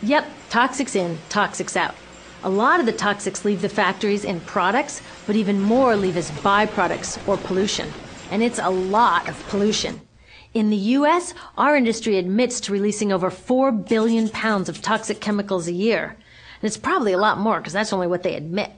Yep, toxics in, toxics out. A lot of the toxics leave the factories in products, but even more leave as byproducts or pollution. And it's a lot of pollution. In the U.S., our industry admits to releasing over 4 billion pounds of toxic chemicals a year. And it's probably a lot more because that's only what they admit.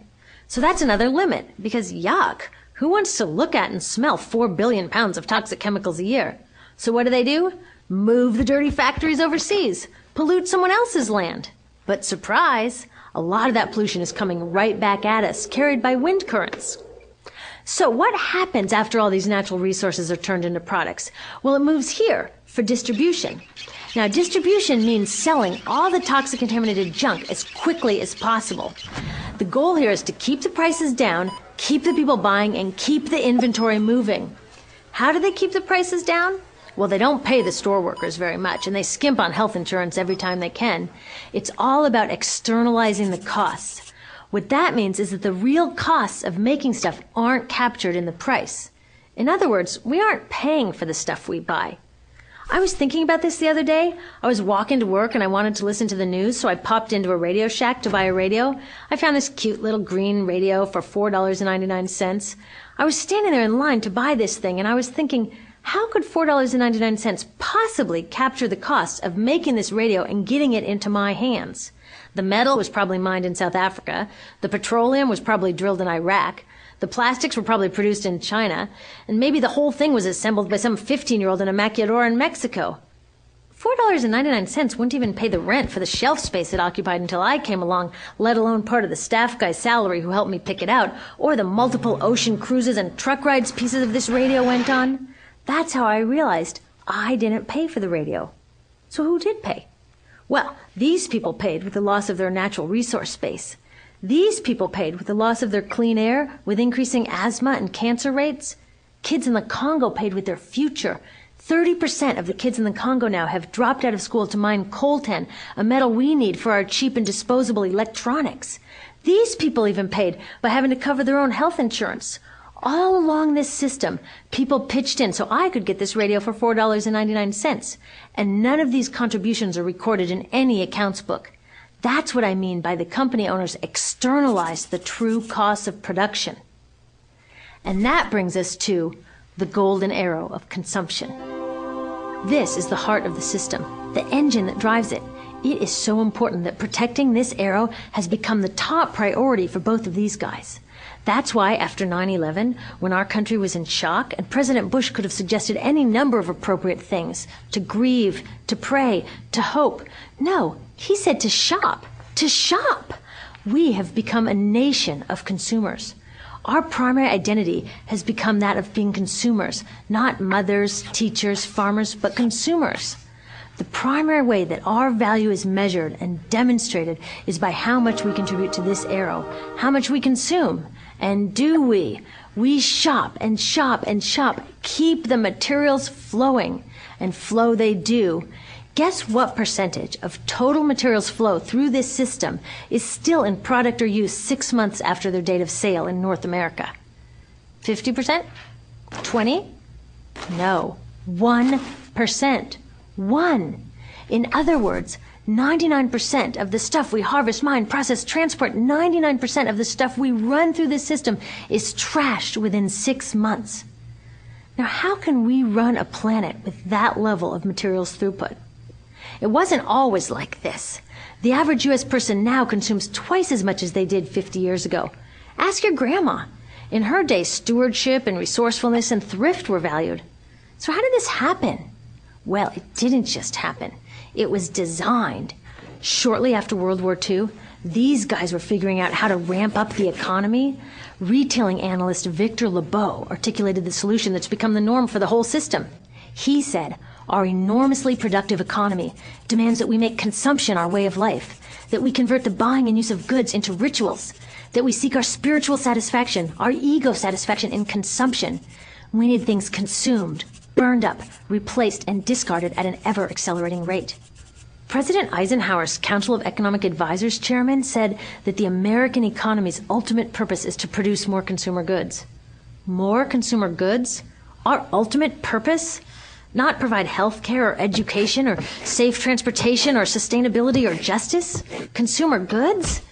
So that's another limit, because yuck, who wants to look at and smell 4 billion pounds of toxic chemicals a year? So what do? Move the dirty factories overseas, pollute someone else's land. But surprise, a lot of that pollution is coming right back at us, carried by wind currents. So what happens after all these natural resources are turned into products? Well, it moves here for distribution. Now, distribution means selling all the toxic contaminated junk as quickly as possible. The goal here is to keep the prices down, keep the people buying, and keep the inventory moving. How do they keep the prices down? Well, they don't pay the store workers very much, and they skimp on health insurance every time they can. It's all about externalizing the costs. What that means is that the real costs of making stuff aren't captured in the price. In other words, we aren't paying for the stuff we buy. I was thinking about this the other day. I was walking to work and I wanted to listen to the news, so I popped into a Radio Shack to buy a radio. I found this cute little green radio for $4.99. I was standing there in line to buy this thing, and I was thinking, how could $4.99 possibly capture the cost of making this radio and getting it into my hands? The metal was probably mined in South Africa. The petroleum was probably drilled in Iraq. The plastics were probably produced in China. And maybe the whole thing was assembled by some 15-year-old in a maquiladora in Mexico. $4.99 wouldn't even pay the rent for the shelf space it occupied until I came along, let alone part of the staff guy's salary who helped me pick it out, or the multiple ocean cruises and truck rides pieces of this radio went on. That's how I realized I didn't pay for the radio. So who did pay? Well, these people paid with the loss of their natural resource space. These people paid with the loss of their clean air, with increasing asthma and cancer rates. Kids in the Congo paid with their future. 30% of the kids in the Congo now have dropped out of school to mine coltan, a metal we need for our cheap and disposable electronics. These people even paid by having to cover their own health insurance. All along this system, people pitched in so I could get this radio for $4.99. And none of these contributions are recorded in any accounts book. That's what I mean by the company owners externalized the true costs of production. And that brings us to the golden arrow of consumption. This is the heart of the system, the engine that drives it. It is so important that protecting this arrow has become the top priority for both of these guys. That's why after 9/11, when our country was in shock and President Bush could have suggested any number of appropriate things, to grieve, to pray, to hope. No, he said to shop, to shop. We have become a nation of consumers. Our primary identity has become that of being consumers, not mothers, teachers, farmers, but consumers. The primary way that our value is measured and demonstrated is by how much we contribute to this arrow, how much we consume. And do we? We shop and shop and shop, keep the materials flowing, and flow they do. Guess what percentage of total materials flow through this system is still in product or use 6 months after their date of sale in North America? 50%? 20%? No, 1%. 1. In other words, 99% of the stuff we harvest, mine, process, transport, 99% of the stuff we run through this system is trashed within 6 months. Now, how can we run a planet with that level of materials throughput? It wasn't always like this. The average U.S. person now consumes twice as much as they did 50 years ago. Ask your grandma. In her day, stewardship and resourcefulness and thrift were valued. So how did this happen? Well, it didn't just happen. It was designed. Shortly after World War II, these guys were figuring out how to ramp up the economy. Retailing analyst Victor Lebeau articulated the solution that's become the norm for the whole system. He said, our enormously productive economy demands that we make consumption our way of life, that we convert the buying and use of goods into rituals, that we seek our spiritual satisfaction, our ego satisfaction in consumption. We need things consumed, burned up, replaced, and discarded at an ever-accelerating rate. President Eisenhower's Council of Economic Advisors chairman said that the American economy's ultimate purpose is to produce more consumer goods. More consumer goods? Our ultimate purpose? Not provide health care or education or safe transportation or sustainability or justice? Consumer goods?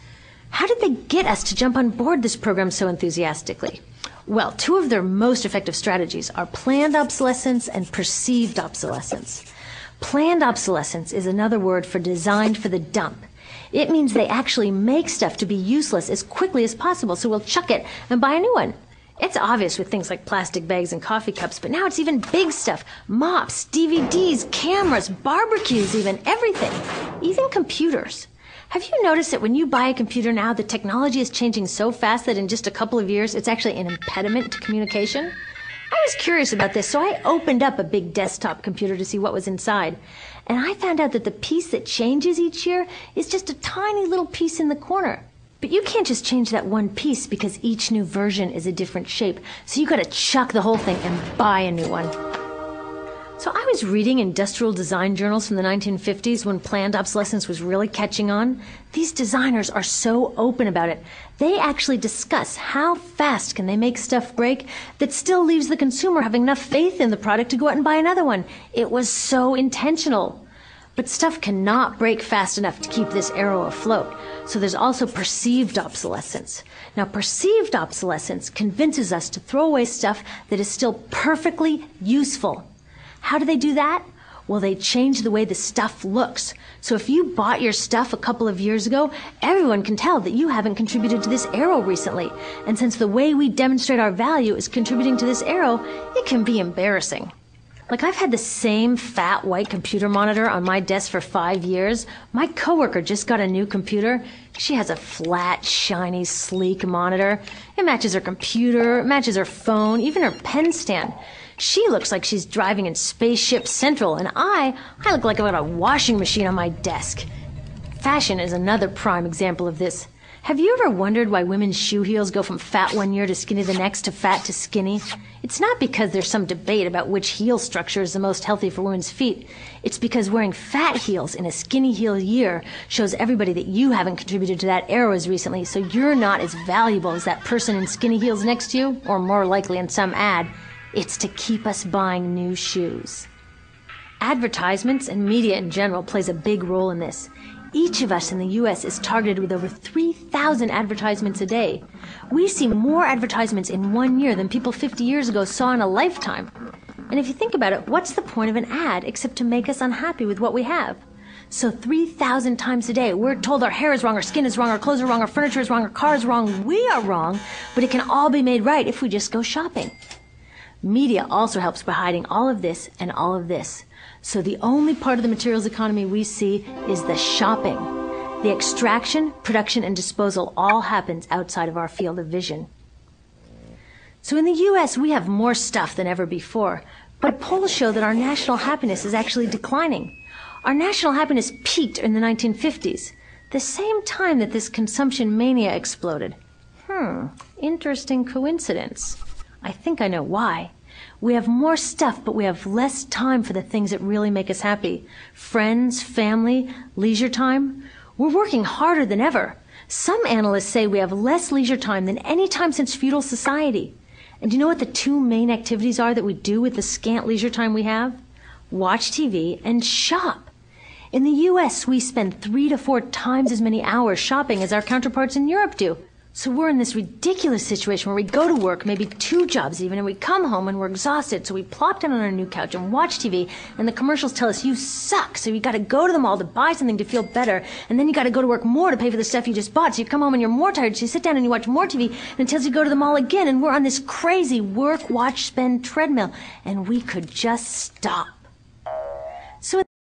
How did they get us to jump on board this program so enthusiastically? Well, two of their most effective strategies are planned obsolescence and perceived obsolescence. Planned obsolescence is another word for designed for the dump. It means they actually make stuff to be useless as quickly as possible, so we'll chuck it and buy a new one. It's obvious with things like plastic bags and coffee cups, but now it's even big stuff. Mops, DVDs, cameras, barbecues even, everything. Even computers. Have you noticed that when you buy a computer now, the technology is changing so fast that in just a couple of years, it's actually an impediment to communication? I was curious about this, so I opened up a big desktop computer to see what was inside. And I found out that the piece that changes each year is just a tiny little piece in the corner. But you can't just change that one piece because each new version is a different shape. So you gotta chuck the whole thing and buy a new one. So I was reading industrial design journals from the 1950s when planned obsolescence was really catching on. These designers are so open about it. They actually discuss how fast can they make stuff break that still leaves the consumer having enough faith in the product to go out and buy another one. It was so intentional. But stuff cannot break fast enough to keep this arrow afloat. So there's also perceived obsolescence. Now, perceived obsolescence convinces us to throw away stuff that is still perfectly useful. How do they do that? Well, they change the way the stuff looks. So if you bought your stuff a couple of years ago, everyone can tell that you haven't contributed to this arrow recently. And since the way we demonstrate our value is contributing to this arrow, it can be embarrassing. Like, I've had the same fat white computer monitor on my desk for 5 years. My coworker just got a new computer. She has a flat, shiny, sleek monitor. It matches her computer, it matches her phone, even her pen stand. She looks like she's driving in Spaceship Central, and I look like I've got a washing machine on my desk. Fashion is another prime example of this. Have you ever wondered why women's shoe heels go from fat one year to skinny the next to fat to skinny? It's not because there's some debate about which heel structure is the most healthy for women's feet. It's because wearing fat heels in a skinny heel year shows everybody that you haven't contributed to that arrow as recently, so you're not as valuable as that person in skinny heels next to you, or more likely in some ad. It's to keep us buying new shoes. Advertisements and media in general plays a big role in this. Each of us in the U.S. is targeted with over 3,000 advertisements a day. We see more advertisements in 1 year than people 50 years ago saw in a lifetime. And if you think about it, what's the point of an ad except to make us unhappy with what we have? So 3,000 times a day, we're told our hair is wrong, our skin is wrong, our clothes are wrong, our furniture is wrong, our car is wrong, we are wrong, but it can all be made right if we just go shopping. Media also helps by hiding all of this and all of this. So the only part of the materials economy we see is the shopping. The extraction, production, and disposal all happens outside of our field of vision. So in the U.S., we have more stuff than ever before, but polls show that our national happiness is actually declining. Our national happiness peaked in the 1950s, the same time that this consumption mania exploded. Interesting coincidence. I think I know why. We have more stuff, but we have less time for the things that really make us happy. Friends, family, leisure time. We're working harder than ever. Some analysts say we have less leisure time than any time since feudal society. And do you know what the two main activities are that we do with the scant leisure time we have? Watch TV and shop. In the U.S., we spend 3 to 4 times as many hours shopping as our counterparts in Europe do. So we're in this ridiculous situation where we go to work, maybe 2 jobs even, and we come home and we're exhausted, so we plop down on our new couch and watch TV, and the commercials tell us you suck, so you gotta go to the mall to buy something to feel better, and then you gotta go to work more to pay for the stuff you just bought, so you come home and you're more tired, so you sit down and you watch more TV, and it tells you to go to the mall again, and we're on this crazy work, watch, spend treadmill, and we could just stop. So